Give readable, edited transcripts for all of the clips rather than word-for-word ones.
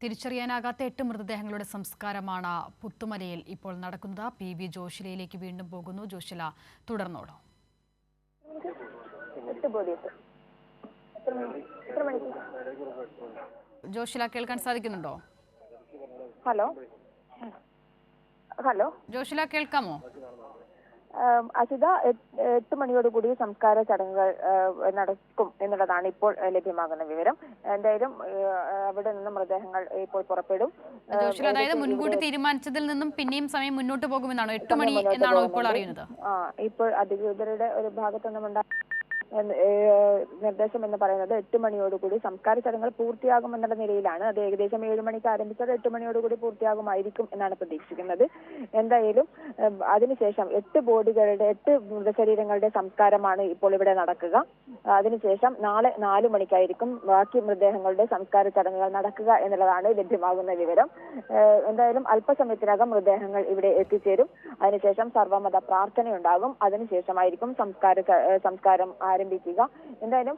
തിരിച്ചറിയാനാകാത്ത 8 മൃതദേഹങ്ങളുടെ സംസ്കാരമാണ് പുത്തുമലയിൽ ഇപ്പോൾ നടക്കുന്നത്. PV ജോഷിലയിലേക്ക് വീണ്ടും പോകുന്നു. ജോഷില തുടർന്നോളൂ. ജോഷില കേൾക്കാൻ സാധിക്കുന്നുണ്ടോ? ഹലോ ഹലോ ജോഷില കേൾക്കാമോ? അസിത, 8 മണിയോടുകൂടി സംസ്കാര ചടങ്ങുകൾ നടക്കും എന്നുള്ളതാണ് ഇപ്പോൾ ലഭ്യമാകുന്ന വിവരം. എന്തായാലും അവിടെ നിന്ന് മൃതദേഹങ്ങൾ ഇപ്പോൾ പുറപ്പെടും. ജോഷില, അതായത് മുൻകൂട്ടി തീരുമാനിച്ചതിൽ നിന്നും പിന്നെയും സമയം മുന്നോട്ട് പോകുമെന്നാണോ? 8 മണി എന്നാണോ ഇപ്പോൾ അറിയുന്നത്? ഇപ്പോൾ അധികൃതരുടെ ഒരു ഭാഗത്തുനിന്നുമുണ്ടായ നിർദ്ദേശം എന്ന് പറയുന്നത് 8 മണിയോടുകൂടി സംസ്കാര ചടങ്ങുകൾ പൂർത്തിയാകുമെന്നുള്ള നിലയിലാണ്. അത് ഏകദേശം 7 മണിക്ക് ആരംഭിച്ചത് 8 മണിയോടുകൂടി പൂർത്തിയാകുമായിരിക്കും എന്നാണ് പ്രതീക്ഷിക്കുന്നത്. എന്തായാലും അതിനുശേഷം 8 മൃതശരീരങ്ങളുടെ സംസ്കാരമാണ് ഇപ്പോൾ ഇവിടെ നടക്കുക. അതിനുശേഷം നാളെ 4 മണിക്കായിരിക്കും ബാക്കി മൃതദേഹങ്ങളുടെ സംസ്കാര ചടങ്ങുകൾ നടക്കുക എന്നുള്ളതാണ് ലഭ്യമാകുന്ന വിവരം. എന്തായാലും അല്പസമയത്തിനകം മൃതദേഹങ്ങൾ ഇവിടെ എത്തിച്ചേരും. അതിനുശേഷം സർവ്വമത പ്രാർത്ഥനയുണ്ടാകും. അതിനുശേഷമായിരിക്കും സംസ്കാരം ആരംഭിക്കുക. എന്തായാലും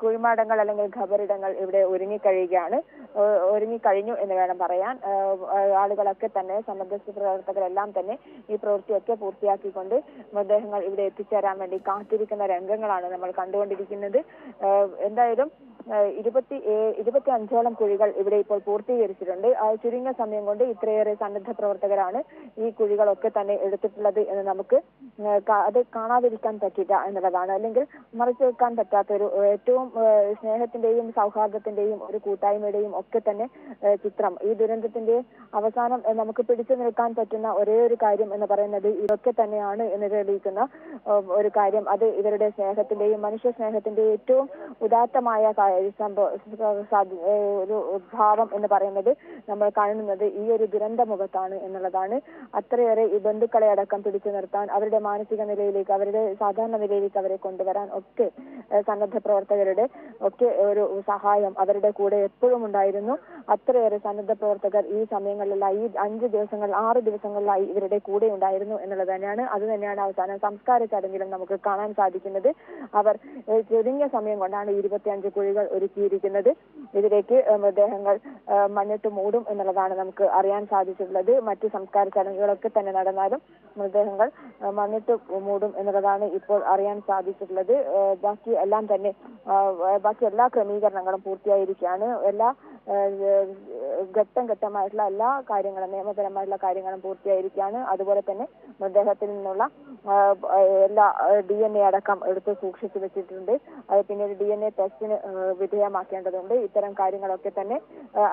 കുഴിമാടങ്ങൾ അല്ലെങ്കിൽ ഖബറിടങ്ങൾ ഇവിടെ ഒരുങ്ങിക്കഴിഞ്ഞു എന്ന് വേണം പറയാൻ. ആളുകളൊക്കെ തന്നെ, സന്നദ്ധ പ്രവർത്തകരെല്ലാം തന്നെ ഈ പ്രവൃത്തിയൊക്കെ പൂർത്തിയാക്കിക്കൊണ്ട് മൃതദേഹങ്ങൾ ഇവിടെ എത്തിച്ചേരാൻ വേണ്ടി കാത്തിരിക്കുന്ന രംഗങ്ങളാണ് നമ്മൾ കണ്ടുകൊണ്ടിരിക്കുന്നത്. എന്തായാലും 25ഓളം കുഴികൾ ഇവിടെ ഇപ്പോൾ പൂർത്തീകരിച്ചിട്ടുണ്ട്. ചുരുങ്ങിയ സമയം കൊണ്ട് ഇത്രയേറെ സന്നദ്ധ പ്രവർത്തകരാണ് ഈ കുഴികളൊക്കെ തന്നെ എടുത്തിട്ടുള്ളത് എന്ന് നമുക്ക് അത് കാണാതിരിക്കാൻ പറ്റില്ല എന്നുള്ളതാണ്. അല്ലെങ്കിൽ മറിച്ചു വെക്കാൻ പറ്റാത്തൊരു ഏറ്റവും സ്നേഹത്തിന്റെയും സൗഹാർദ്ദത്തിന്റെയും ഒരു കൂട്ടായ്മയുടെയും ഒക്കെ തന്നെ ചിത്രം. ഈ ദുരന്തത്തിന്റെ അവസാനം നമുക്ക് പിടിച്ചു നിൽക്കാൻ പറ്റുന്ന ഒരേ ഒരു കാര്യം എന്ന് പറയുന്നത് ഇതൊക്കെ തന്നെയാണ് എന്ന് തെളിയിക്കുന്ന ഒരു കാര്യം. അത് ഇവരുടെ സ്നേഹത്തിന്റെയും മനുഷ്യ സ്നേഹത്തിന്റെയും ഏറ്റവും ഉദാത്തമായ ഒരു ഭാവം എന്ന് പറയുന്നത് നമ്മൾ കാണുന്നത് ഈ ഒരു ദുരന്ത മുഖത്താണ് എന്നുള്ളതാണ്. അത്രയേറെ ഈ ബന്ധുക്കളെ അടക്കം പിടിച്ചു നിർത്താൻ, അവരുടെ മാനസിക നിലയിലേക്ക്, അവരുടെ സാധാരണ നിലയിലേക്ക് അവരെ കൊണ്ടുവരാൻ ഒക്കെ സന്നദ്ധ പ്രവർത്തകരുടെ ഒക്കെ ഒരു സഹായം അവരുടെ കൂടെ എപ്പോഴും ഉണ്ടായിരുന്നു. അത്രയേറെ സന്നദ്ധ പ്രവർത്തകർ ഈ സമയങ്ങളിലായി, ഈ 6 ദിവസങ്ങളിലായി ഇവരുടെ കൂടെ ഉണ്ടായിരുന്നു എന്നുള്ളത് തന്നെയാണ്. അത് തന്നെയാണ് അവസാനം സംസ്കാര ചടങ്ങിലും നമുക്ക് കാണാൻ സാധിക്കുന്നത്. അവർ ചുരുങ്ങിയ സമയം കൊണ്ടാണ് 25 കുഴികൾ ഒരുക്കിയിരിക്കുന്നത്. ഇതിലേക്ക് മൃതദേഹങ്ങൾ മണ്ണിട്ട് മൂടും എന്നുള്ളതാണ് നമുക്ക് അറിയാൻ സാധിച്ചിട്ടുള്ളത്. മറ്റു സംസ്കാര ചടങ്ങുകളൊക്കെ തന്നെ നടന്നാലും മൃതദേഹങ്ങൾ മണ്ണിട്ട് മൂടും എന്നുള്ളതാണ് ഇപ്പോൾ അറിയാൻ സാധിച്ചിട്ടുള്ളത്. ബാക്കി എല്ലാ ക്രമീകരണങ്ങളും പൂർത്തിയായിരിക്കുകയാണ്. എല്ലാ ഘട്ടമായിട്ടുള്ള എല്ലാ കാര്യങ്ങളും, നിയമപരമായിട്ടുള്ള കാര്യങ്ങളും പൂർത്തിയായിരിക്കുകയാണ്. അതുപോലെ തന്നെ മൃതദേഹത്തിൽ നിന്നുള്ള എല്ലാ DNA അടക്കം എടുത്ത് സൂക്ഷിച്ചു വെച്ചിട്ടുണ്ട്. അത് പിന്നീട് DNA ടെസ്റ്റിന് വിധേയമാക്കേണ്ടതുണ്ട്. ഇത്തരം കാര്യങ്ങളൊക്കെ തന്നെ,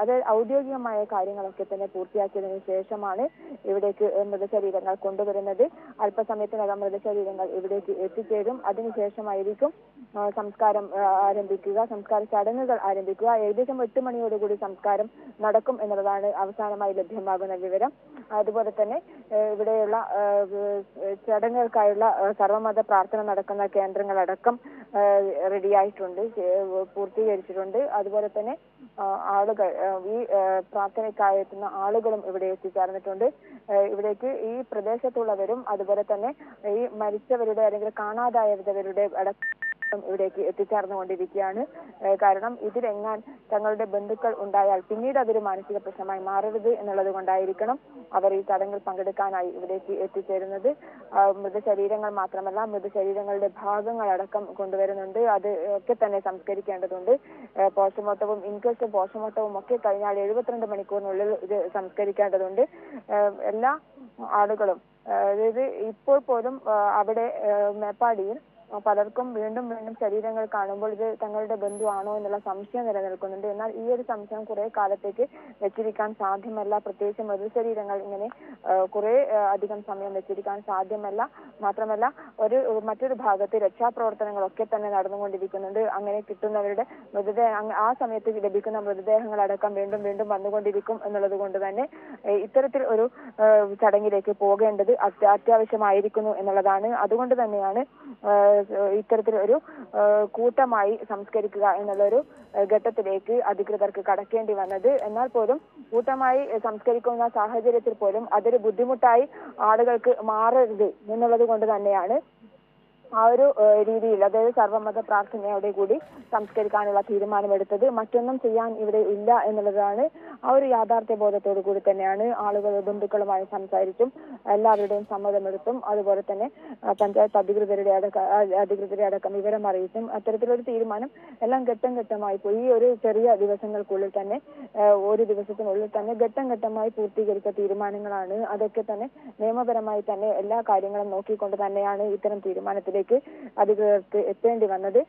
അത് ഔദ്യോഗികമായ കാര്യങ്ങളൊക്കെ തന്നെ പൂർത്തിയാക്കിയതിനു ശേഷമാണ് ഇവിടേക്ക് മൃതശരീരങ്ങൾ കൊണ്ടുവരുന്നത്. അല്പസമയത്തിനകം മൃതശരീരങ്ങൾ ഇവിടേക്ക് എത്തിച്ചേരും. അതിനുശേഷമായിരിക്കും സംസ്കാരം സംസ്കാര ചടങ്ങുകൾ ആരംഭിക്കുക. ഏകദേശം 8 മണിയോടുകൂടി സംസ്കാരം നടക്കും എന്നുള്ളതാണ് അവസാനമായി ലഭ്യമാകുന്ന വിവരം. അതുപോലെ തന്നെ ഇവിടെയുള്ള ചടങ്ങുകൾക്കായുള്ള സർവ്വമത പ്രാർത്ഥന നടക്കുന്ന കേന്ദ്രങ്ങളടക്കം റെഡിയായിട്ടുണ്ട്, പൂർത്തീകരിച്ചിട്ടുണ്ട്. അതുപോലെ തന്നെ ആളുകൾ, ഈ പ്രാർത്ഥനയ്ക്കായെത്തുന്ന ആളുകളും ഇവിടെ എത്തിച്ചേർന്നിട്ടുണ്ട്. ഇവിടേക്ക് ഈ പ്രദേശത്തുള്ളവരും അതുപോലെ തന്നെ ഈ മരിച്ചവരുടെ അല്ലെങ്കിൽ കാണാതായവരുടെ അടക്കം ഇവിടേക്ക് എത്തിച്ചേർന്നുകൊണ്ടിരിക്കുകയാണ്. കാരണം ഇതിലെങ്ങാൻ തങ്ങളുടെ ബന്ധുക്കൾ ഉണ്ടായാൽ പിന്നീട് അതൊരു മാനസിക പ്രശ്നമായി മാറരുത് എന്നുള്ളത് കൊണ്ടായിരിക്കണം അവർ ഈ ചടങ്ങിൽ പങ്കെടുക്കാനായി ഇവിടേക്ക് എത്തിച്ചേരുന്നത്. മൃതശരീരങ്ങൾ മാത്രമല്ല, മൃതശരീരങ്ങളുടെ ഭാഗങ്ങളടക്കം കൊണ്ടുവരുന്നുണ്ട്. അത് ഒക്കെ തന്നെ സംസ്കരിക്കേണ്ടതുണ്ട്. പോസ്റ്റ്മോർട്ടവും ഇൻക്വസ്റ്റും പോസ്റ്റ്മോർട്ടവും ഒക്കെ കഴിഞ്ഞാൽ 72 മണിക്കൂറിനുള്ളിൽ ഇത് സംസ്കരിക്കേണ്ടതുണ്ട്. എല്ലാ ആളുകളും, അതായത് ഇപ്പോൾ പോലും അവിടെ മേപ്പാടിയിൽ പലർക്കും വീണ്ടും ശരീരങ്ങൾ കാണുമ്പോൾ ഇത് തങ്ങളുടെ ബന്ധുവാണോ എന്നുള്ള സംശയം നിലനിൽക്കുന്നുണ്ട്. എന്നാൽ ഈ ഒരു സംശയം കുറെ കാലത്തേക്ക് വെച്ചിരിക്കാൻ സാധ്യമല്ല. പ്രത്യേകിച്ച് മൃതശരീരങ്ങൾ ഇങ്ങനെ കുറെ അധികം സമയം വെച്ചിരിക്കാൻ സാധ്യമല്ല. മാത്രമല്ല മറ്റൊരു ഭാഗത്ത് രക്ഷാപ്രവർത്തനങ്ങളൊക്കെ തന്നെ നടന്നുകൊണ്ടിരിക്കുന്നുണ്ട്. അങ്ങനെ കിട്ടുന്നവരുടെ ആ സമയത്ത് ലഭിക്കുന്ന മൃതദേഹങ്ങളടക്കം വീണ്ടും വന്നുകൊണ്ടിരിക്കും എന്നുള്ളത് കൊണ്ട് തന്നെ ഇത്തരത്തിൽ ഒരു ചടങ്ങിലേക്ക് പോകേണ്ടത് അത്യാവശ്യമായിരിക്കുന്നു എന്നുള്ളതാണ്. അതുകൊണ്ട് തന്നെയാണ് ഇത്തരത്തിൽ ഒരു കൂട്ടമായി സംസ്കരിക്കുക എന്നുള്ളൊരു ഘട്ടത്തിലേക്ക് അധികൃതർക്ക് കടക്കേണ്ടി വന്നത്. എന്നാൽ പോലും കൂട്ടമായി സംസ്കരിക്കുന്ന സാഹചര്യത്തിൽ പോലും അതൊരു ബുദ്ധിമുട്ടായി ആളുകൾക്ക് മാറരുത് എന്നുള്ളത് കൊണ്ട് തന്നെയാണ് ആ ഒരു രീതിയിൽ, അതായത് സർവ്വമത പ്രാർത്ഥനയോടെ കൂടി സംസ്കരിക്കാനുള്ള തീരുമാനമെടുത്തത്. മറ്റൊന്നും ചെയ്യാൻ ഇവിടെ ഇല്ല എന്നുള്ളതാണ്. ആ ഒരു യാഥാർത്ഥ്യ ബോധത്തോടു കൂടി തന്നെയാണ് ആളുകൾ ബന്ധുക്കളുമായി സംസാരിച്ചും എല്ലാവരുടെയും സമ്മതമെടുത്തും അതുപോലെ തന്നെ പഞ്ചായത്ത് അധികൃതരെ അടക്കം വിവരം അറിയിച്ചും അത്തരത്തിലൊരു തീരുമാനം എല്ലാം ഘട്ടം ഘട്ടമായി പോയി. ഈ ഒരു ചെറിയ ദിവസങ്ങൾക്കുള്ളിൽ തന്നെ ഒരു ദിവസത്തിനുള്ളിൽ തന്നെ ഘട്ടം ഘട്ടമായി പൂർത്തീകരിച്ച തീരുമാനങ്ങളാണ്. അതൊക്കെ തന്നെ നിയമപരമായി തന്നെ എല്ലാ കാര്യങ്ങളും നോക്കിക്കൊണ്ട് തന്നെയാണ് ഇത്തരം തീരുമാനത്തിലേക്ക് അധികൃതർക്ക് എത്തേണ്ടി വന്നത്.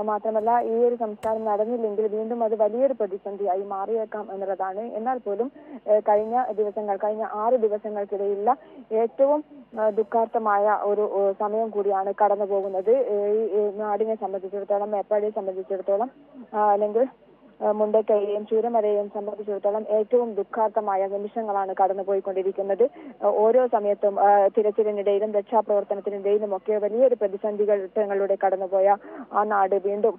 മാത്രമല്ല ഈ ഒരു സംസ്കാരം നടന്നില്ലെങ്കിൽ വീണ്ടും അത് വലിയൊരു പ്രതിസന്ധിയായി മാറിയേക്കാം എന്നുള്ളതാണ്. എന്നാൽ പോലും കഴിഞ്ഞ 6 ദിവസങ്ങൾക്കിടയിലുള്ള ഏറ്റവും ദുഃഖാർത്ഥമായ ഒരു സമയം കൂടിയാണ് കടന്നു പോകുന്നത്. ഈ നാടിനെ സംബന്ധിച്ചിടത്തോളം, മേപ്പാടിയെ സംബന്ധിച്ചിടത്തോളം, അല്ലെങ്കിൽ മുണ്ടക്കയെയും ചൂരമലയെയും സംബന്ധിച്ചിടത്തോളം ഏറ്റവും ദുഃഖാർത്ഥമായ നിമിഷങ്ങളാണ് കടന്നുപോയിക്കൊണ്ടിരിക്കുന്നത്. ഓരോ സമയത്തും തിരച്ചിലിനിടയിലും രക്ഷാപ്രവർത്തനത്തിനിടയിലും ഒക്കെ വലിയൊരു പ്രതിസന്ധികളിലൂടെ കടന്നുപോയ ആ നാട് വീണ്ടും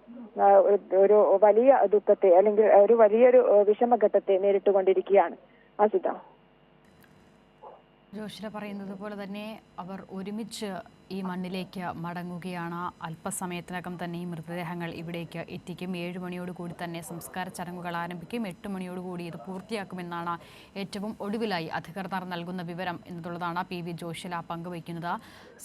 ഒരു വലിയ ദുഃഖത്തെ അല്ലെങ്കിൽ ഒരു വലിയൊരു വിഷമഘട്ടത്തെ നേരിട്ടുകൊണ്ടിരിക്കുകയാണ്. അസിത, ജോഷില പറയുന്നത് പോലെ തന്നെ അവർ ഒരുമിച്ച് ഈ മണ്ണിലേക്ക് മടങ്ങുകയാണ്. അല്പസമയത്തിനകം തന്നെ ഈ മൃതദേഹങ്ങൾ ഇവിടേക്ക് എത്തിക്കും. 7 മണിയോടുകൂടി തന്നെ സംസ്കാര ചടങ്ങുകൾ ആരംഭിക്കും. 8 മണിയോടുകൂടി ഇത് പൂർത്തിയാക്കുമെന്നാണ് ഏറ്റവും ഒടുവിലായി അധികൃതർ നൽകുന്ന വിവരം എന്നുള്ളതാണ് PV ജോഷില പങ്കുവയ്ക്കുന്നത്.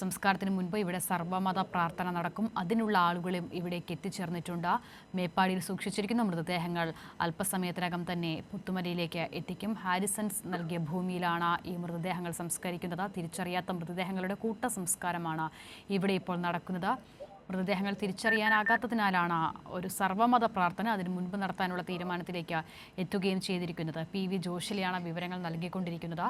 സംസ്കാരത്തിന് മുൻപ് ഇവിടെ സർവ്വമത പ്രാർത്ഥന നടക്കും. അതിനുള്ള ആളുകളും ഇവിടേക്ക് എത്തിച്ചേർന്നിട്ടുണ്ട്. മേപ്പാടിയിൽ സൂക്ഷിച്ചിരിക്കുന്ന മൃതദേഹങ്ങൾ അല്പസമയത്തിനകം തന്നെ പുത്തുമലയിലേക്ക് എത്തിക്കും. ഹാരിസൺസ് നൽകിയ ഭൂമിയിലാണ് ഈ മൃതദേഹങ്ങൾ സംസ്കരിക്കുന്നത്. തിരിച്ചറിയാത്ത മൃതദേഹങ്ങളുടെ കൂട്ട സംസ്കാരമാണ് ഇവിടെ ഇപ്പോൾ നടക്കുന്നത്. മൃതദേഹങ്ങൾ തിരിച്ചറിയാനാകാത്തതിനാലാണ് ഒരു സർവ്വമത പ്രാർത്ഥന അതിനു മുൻപ് നടത്താനുള്ള തീരുമാനത്തിലേക്ക് എത്തുകയും ചെയ്തിരിക്കുന്നത്. PV ജോഷിലയാണ് വിവരങ്ങൾ നൽകിക്കൊണ്ടിരിക്കുന്നത്.